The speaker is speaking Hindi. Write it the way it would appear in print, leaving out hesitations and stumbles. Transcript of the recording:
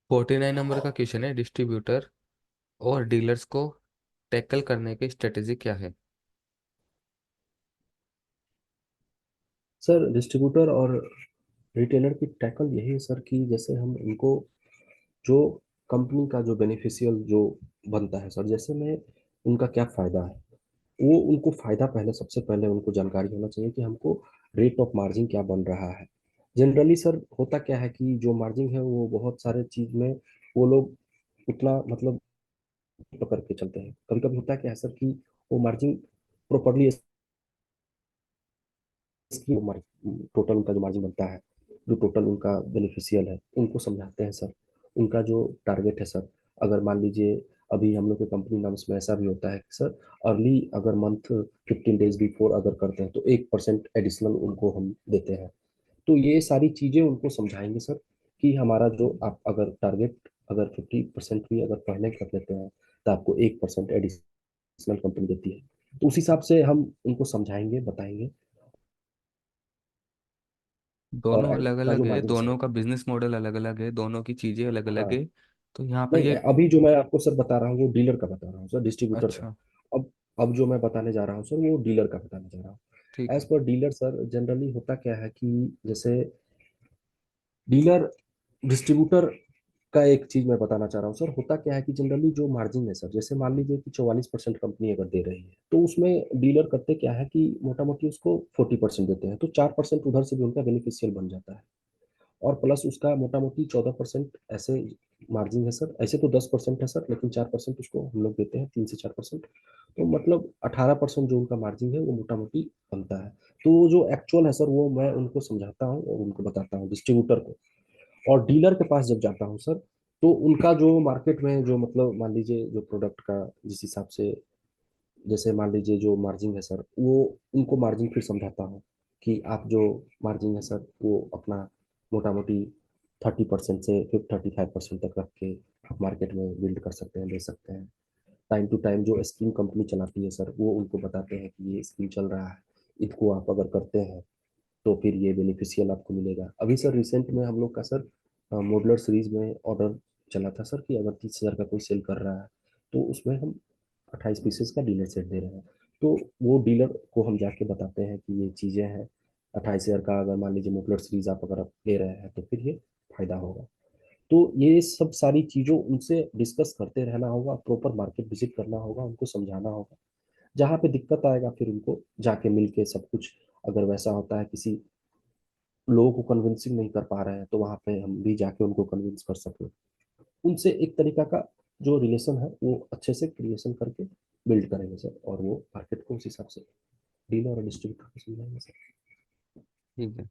49 नंबर का क्वेश्चन है, डिस्ट्रीब्यूटर और डीलर्स को टैकल करने की स्ट्रेटेजी क्या है? सर डिस्ट्रीब्यूटर और रिटेलर की टैकल यही है सर कि जैसे हम उनको जो कंपनी का जो बेनिफिशियल जो बनता है सर, जैसे में उनका क्या फायदा है, वो उनको फायदा पहले सबसे पहले उनको जानकारी होना चाहिए कि हमको रेट ऑफ मार्जिन क्या बन रहा है। जनरली सर होता क्या है कि जो मार्जिन है वो बहुत सारे चीज में वो लोग उतना मतलब पकड़ के चलते हैं। कभी कभी होता क्या है सर कि वो मार्जिन प्रॉपरली इसकी टोटल उनका जो मार्जिन बनता है, जो टोटल उनका बेनिफिशियल है, उनको समझाते हैं सर। उनका जो टारगेट है सर, अगर मान लीजिए अभी हम लोग के कंपनी नाम्स में ऐसा भी होता है कि सर अर्ली अगर मंथ 15 डेज बिफोर अगर करते हैं तो 1% एडिशनल उनको हम देते हैं। तो ये सारी चीजें उनको समझाएंगे सर कि हमारा जो आप अगर टारगेट अगर 50% भी अगर पहले कर लेते हैं तो आपको 1% एडिशनल कंपनी देती है। तो उस हिसाब से हम उनको समझाएंगे बताएंगे। और दोनों अलग अपना अलग जो है, मार्जिन दोनों सर, का बिजनेस मॉडल अलग अलग है, दोनों की चीजें अलग अलग हाँ, है। तो यहाँ पर नहीं ये। अभी जो मैं आपको सर बता रहा हूँ वो डीलर का बता रहा हूँ सर, डिस्ट्रीब्यूटर का। अच्छा। अब जो मैं बताने जा रहा हूँ सर वो डीलर का बताने जा रहा हूँ। ठीक एज है। पर डीलर सर जनरली होता क्या है कि जैसे डीलर डिस्ट्रीब्यूटर का एक चीज मैं बताना चाह रहा हूँ सर, होता क्या है कि जनरली जो मार्जिन है सर, जैसे मान लीजिए कि 44% कंपनी अगर दे रही है तो उसमें डीलर करते क्या है कि मोटा मोटी उसको 40% देते हैं, तो 4% उधर से भी उनका बेनिफिशियल बन जाता है। और प्लस उसका मोटा मोटी 14% ऐसे मार्जिन है सर। ऐसे तो 10% है सर, लेकिन 4% उसको हम लोग देते हैं, 3 से 4%। तो मतलब 18% जो उनका मार्जिन है वो मोटा मोटी बनता है। तो जो एक्चुअल है सर वो मैं उनको समझाता हूँ और उनको बताता हूँ डिस्ट्रीब्यूटर को। और डीलर के पास जब जाता हूँ सर, तो उनका जो मार्केट में जो मतलब मान लीजिए जो प्रोडक्ट का जिस हिसाब से, जैसे मान लीजिए जो मार्जिन है सर वो उनको मार्जिन फिर समझाता हूँ कि आप जो मार्जिन है सर वो अपना मोटा मोटी 30% से फिर 35% तक रख के आप मार्केट में बिल्ड कर सकते हैं, दे सकते हैं। टाइम टू टाइम जो स्कीम कंपनी चलाती है सर वो उनको बताते हैं कि ये स्कीम चल रहा है, इसको आप अगर करते हैं तो फिर ये बेनिफिशियल आपको मिलेगा। अभी सर रिसेंट में हम लोग का सर मॉडलर सीरीज में ऑर्डर चला था सर कि अगर 30,000 का कोई सेल कर रहा है तो उसमें हम 28 पीसेस का डीलर सेट दे रहे हैं। तो वो डीलर को हम जाके बताते हैं कि ये चीज़ें हैं, 28,000 का अगर मान लीजिए मॉडलर सीरीज आप अगर आप ले रहे हैं तो फिर ये फायदा होगा। तो ये सब सारी चीज़ों उनसे डिस्कस करते रहना होगा, प्रॉपर मार्केट विजिट करना होगा, उनको समझाना होगा। जहाँ पे दिक्कत आएगा फिर उनको जाके मिल के सब कुछ, अगर वैसा होता है किसी लोगों को कन्विंसिंग नहीं कर पा रहे हैं तो वहां पे हम भी जाके उनको कन्विंस कर सके। उनसे एक तरीका का जो रिलेशन है वो अच्छे से क्रिएशन करके बिल्ड करेंगे सर, और वो मार्केट को उस हिसाब से डीलर और डिस्ट्रीब्यूटर को समझाएंगे सर। ठीक है।